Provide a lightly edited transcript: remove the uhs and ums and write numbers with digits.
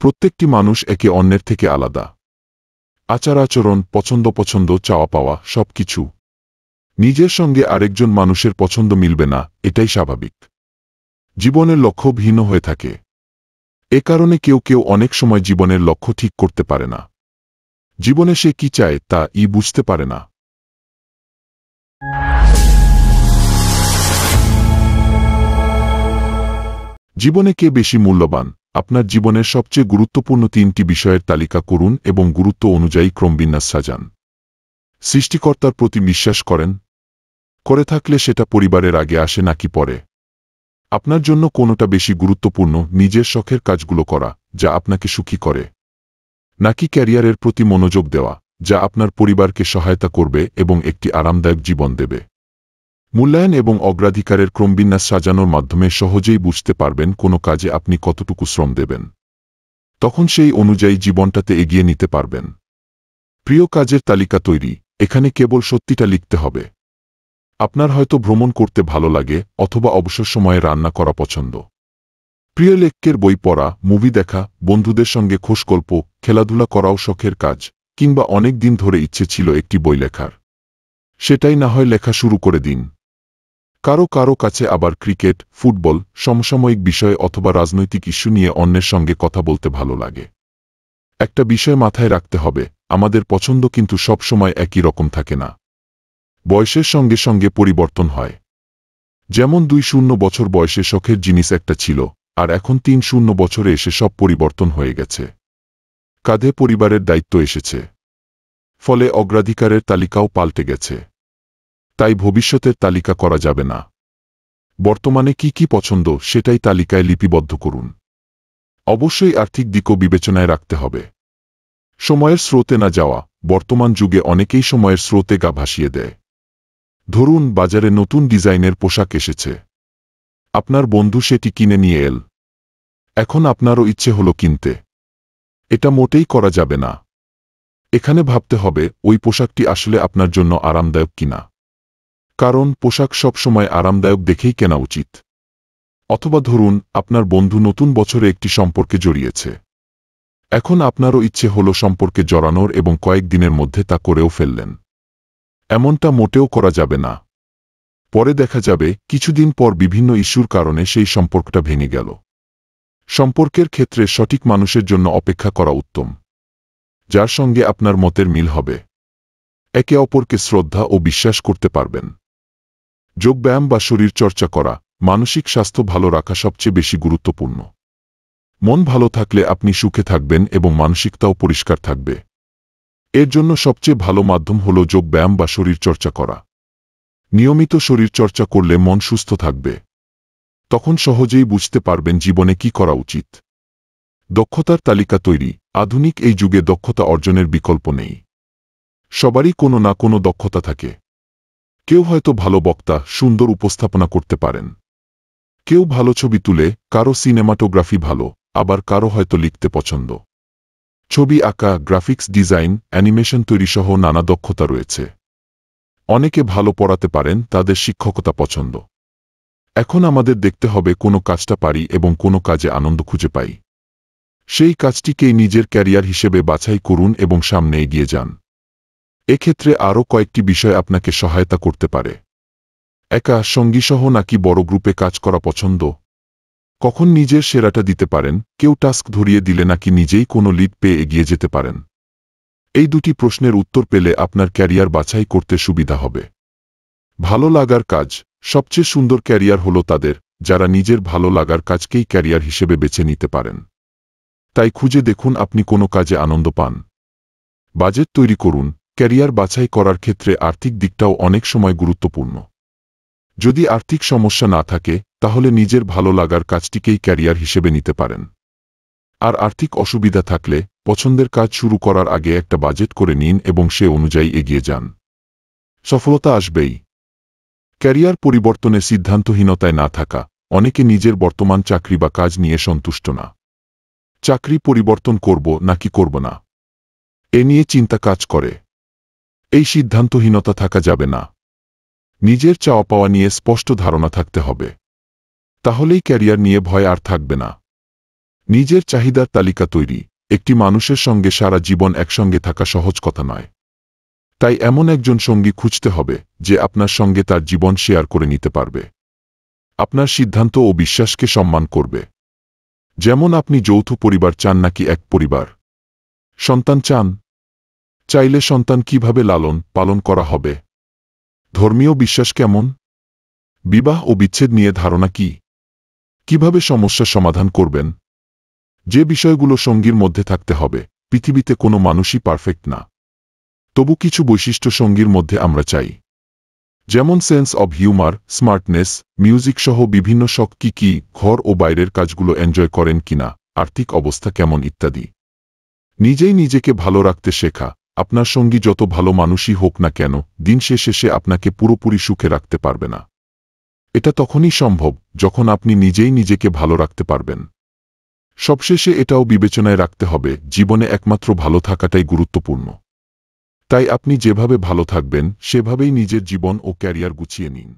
প্রত্যেকটি মানুষ একে অন্যের থেকে আলাদা। আচার-আচরণ, পছন্দ চাওয়া পাওয়া সবকিছু। নিজের সঙ্গে আরেকজন মানুষের পছন্দ মিলবে না, এটাই স্বাভাবিক। জীবনের লক্ষ্য ভিন্ন হয়ে থাকে। এ কারণে কেউ অনেক সময় জীবনের লক্ষ্য ঠিক করতে পারে না। জীবনে সে কি চায় তা বুঝতে পারে না। জীবনে কে বেশি মূল্যবান? আপনার জীবনের সবচেয়ে গুরুত্বপূর্ণ 3টি বিষয়ের তালিকা করুন এবং গুরুত্ব অনুযায়ী ক্রমবিন্যাস সাজান। সৃষ্টিকর্তার প্রতি বিশ্বাস করেন? করে থাকলে সেটা পরিবারের আগে আসে নাকি পরে? আপনার জন্য কোনটা বেশি গুরুত্বপূর্ণ, নিজের শখের কাজগুলো করা যা আপনাকে সুখী করে, নাকি ক্যারিয়ারের প্রতি মনোযোগ দেওয়া যা আপনার পরিবারকে সহায়তা করবে এবং একটি আরামদায়ক জীবন দেবে? মূল্যায়ন এবং অগ্রাধিকারের ক্রমবিন্যাস সাজানোর মাধ্যমে সহজেই বুঝতে পারবেন কোনো কাজে আপনি কতটুকু শ্রম দেবেন। তখন সেই অনুযায়ী জীবনটাতে এগিয়ে নিতে পারবেন। প্রিয় কাজের তালিকা তৈরি। এখানে কেবল সত্যিটা লিখতে হবে। আপনার হয়তো ভ্রমণ করতে ভালো লাগে অথবা অবসর সময়ে রান্না করা পছন্দ। প্রিয় লেখকের বই পড়া, মুভি দেখা, বন্ধুদের সঙ্গে খোশগল্প, খেলাধুলা করাও শখের কাজ, কিংবা অনেক দিন ধরে ইচ্ছে ছিল একটি বই লেখার। সেটাই না হয় লেখা শুরু করে দিন। কারো কাছে আবার ক্রিকেট, ফুটবল, সমসাময়িক বিষয় অথবা রাজনৈতিক ইস্যু নিয়ে অন্যের সঙ্গে কথা বলতে ভালো লাগে। একটা বিষয় মাথায় রাখতে হবে, আমাদের পছন্দ কিন্তু সব সময় একই রকম থাকে না। বয়সের সঙ্গে সঙ্গে পরিবর্তন হয়। যেমন 2-0 বছর বয়সে শখের জিনিস একটা ছিল, আর এখন 3-0 বছরে এসে সব পরিবর্তন হয়ে গেছে। কাঁধে পরিবারের দায়িত্ব এসেছে। ফলে অগ্রাধিকারের তালিকাও পাল্টে গেছে। তাই ভবিষ্যতের তালিকা করা যাবে না। বর্তমানে কি পছন্দ সেটাই তালিকায় লিপিবদ্ধ করুন। অবশ্যই আর্থিক দিকও বিবেচনায় রাখতে হবে। সময়ের স্রোতে না যাওয়া। বর্তমান যুগে অনেকেই সময়ের স্রোতে গা ভাসিয়ে দেয়। ধরুন, বাজারে নতুন ডিজাইনের পোশাক এসেছে। আপনার বন্ধু সেটি কিনে নিয়ে এল। এখন আপনারও ইচ্ছে হলো কিনতে। এটা মোটেই করা যাবে না। এখানে ভাবতে হবে ওই পোশাকটি আসলে আপনার জন্য আরামদায়ক কিনা। কারণ পোশাক সব সময় আরামদায়ক দেখেই কেনা উচিত। অথবা ধরুন, আপনার বন্ধু নতুন বছরে একটি সম্পর্কে জড়িয়েছে। এখন আপনারও ইচ্ছে হলো সম্পর্কে জড়ানোর এবং কয়েকদিনের মধ্যে তা করেও ফেললেন। এমনটা মোটেও করা যাবে না। পরে দেখা যাবে কিছুদিন পর বিভিন্ন ইস্যুর কারণে সেই সম্পর্কটা ভেঙে গেল। সম্পর্কের ক্ষেত্রে সঠিক মানুষের জন্য অপেক্ষা করা উত্তম, যার সঙ্গে আপনার মতের মিল হবে। একে অপরকে শ্রদ্ধা ও বিশ্বাস করতে পারবেন। যোগব্যায়াম বা শরীর চর্চা করা। মানসিক স্বাস্থ্য ভালো রাখা সবচেয়ে বেশি গুরুত্বপূর্ণ। মন ভালো থাকলে আপনি সুখে থাকবেন এবং মানসিকতাও পরিষ্কার থাকবে। এর জন্য সবচেয়ে ভালো মাধ্যম হল যোগব্যায়াম বা শরীর চর্চা করা। নিয়মিত শরীর চর্চা করলে মন সুস্থ থাকবে। তখন সহজেই বুঝতে পারবেন জীবনে কি করা উচিত। দক্ষতার তালিকা তৈরি। আধুনিক এই যুগে দক্ষতা অর্জনের বিকল্প নেই। সবারই কোনো না কোনো দক্ষতা থাকে। কেউ হয়তো ভালো বক্তা, সুন্দর উপস্থাপনা করতে পারেন। কেউ ভালো ছবি তুলে, কারো সিনেমাটোগ্রাফি ভালো, আবার কারো হয়তো লিখতে পছন্দ। ছবি আঁকা, গ্রাফিক্স ডিজাইন, অ্যানিমেশন তৈরি সহ নানা দক্ষতা রয়েছে। অনেকে ভালো পড়াতে পারেন, তাদের শিক্ষকতা পছন্দ। এখন আমাদের দেখতে হবে কোনো কাজটা পারি এবং কোনো কাজে আনন্দ খুঁজে পাই। সেই কাজটিকেই নিজের ক্যারিয়ার হিসেবে বাছাই করুন এবং সামনে এগিয়ে যান। এক্ষেত্রে আরও কয়েকটি বিষয় আপনাকে সহায়তা করতে পারে। একা, সঙ্গীসহ নাকি বড় গ্রুপে কাজ করা পছন্দ? কখন নিজের সেরাটা দিতে পারেন? কেউ টাস্ক ধরিয়ে দিলে নাকি নিজেই কোনো লিড পেয়ে এগিয়ে যেতে পারেন? এই দুটি প্রশ্নের উত্তর পেলে আপনার ক্যারিয়ার বাছাই করতে সুবিধা হবে। ভালো লাগার কাজ। সবচেয়ে সুন্দর ক্যারিয়ার হলো তাদের, যারা নিজের ভালো লাগার কাজকেই ক্যারিয়ার হিসেবে বেছে নিতে পারেন। তাই খুঁজে দেখুন আপনি কোনো কাজে আনন্দ পান। বাজেট তৈরি করুন। ক্যারিয়ার বাছাই করার ক্ষেত্রে আর্থিক দিকটাও অনেক সময় গুরুত্বপূর্ণ। যদি আর্থিক সমস্যা না থাকে, তাহলে নিজের ভালো লাগার কাজটিকেই ক্যারিয়ার হিসেবে নিতে পারেন। আর আর্থিক অসুবিধা থাকলে পছন্দের কাজ শুরু করার আগে একটা বাজেট করে নিন এবং সে অনুযায়ী এগিয়ে যান। সফলতা আসবেই। ক্যারিয়ার পরিবর্তনে সিদ্ধান্তহীনতায় না থাকা। অনেকে নিজের বর্তমান চাকরি বা কাজ নিয়ে সন্তুষ্ট না। চাকরি পরিবর্তন করব নাকি করব না, এ নিয়ে চিন্তা কাজ করে। এই সিদ্ধান্তহীনতা থাকা যাবে না। নিজের চাওয়া পাওয়া নিয়ে স্পষ্ট ধারণা থাকতে হবে। তাহলেই ক্যারিয়ার নিয়ে ভয় আর থাকবে না। নিজের চাহিদার তালিকা তৈরি। একটি মানুষের সঙ্গে সারা জীবন একসঙ্গে থাকা সহজ কথা নয়। তাই এমন একজন সঙ্গী খুঁজতে হবে যে আপনার সঙ্গে তার জীবন শেয়ার করে নিতে পারবে, আপনার সিদ্ধান্ত ও বিশ্বাসকে সম্মান করবে। যেমন আপনি যৌথ পরিবার চান নাকি এক পরিবার? সন্তান চান? চাইলে সন্তান কিভাবে লালন পালন করা হবে? ধর্মীয় বিশ্বাস কেমন? বিবাহ ও বিচ্ছেদ নিয়ে ধারণা কি? কিভাবে সমস্যা সমাধান করবেন? যে বিষয়গুলো সঙ্গীর মধ্যে থাকতে হবে। পৃথিবীতে কোনো মানুষই পারফেক্ট না, তবু কিছু বৈশিষ্ট্য সঙ্গীর মধ্যে আমরা চাই। যেমন sense of humour, smartness, music সহ বিভিন্ন শখ কি কি, ঘর ও বাইরের কাজগুলো এনজয় করেন কিনা, আর্থিক অবস্থা কেমন ইত্যাদি। নিজেই নিজেকে ভালো রাখতে শেখা। আপনার সঙ্গী যত ভালো মানুষই হোক না কেন, দিন শেষে সে আপনাকে পুরোপুরি সুখে রাখতে পারবে না। এটা তখনই সম্ভব যখন আপনি নিজেই নিজেকে ভালো রাখতে পারবেন। সবশেষে এটাও বিবেচনায় রাখতে হবে, জীবনে একমাত্র ভালো থাকাটাই গুরুত্বপূর্ণ। তাই আপনি যেভাবে ভালো থাকবেন সেভাবেই নিজের জীবন ও ক্যারিয়ার গুছিয়ে নিন।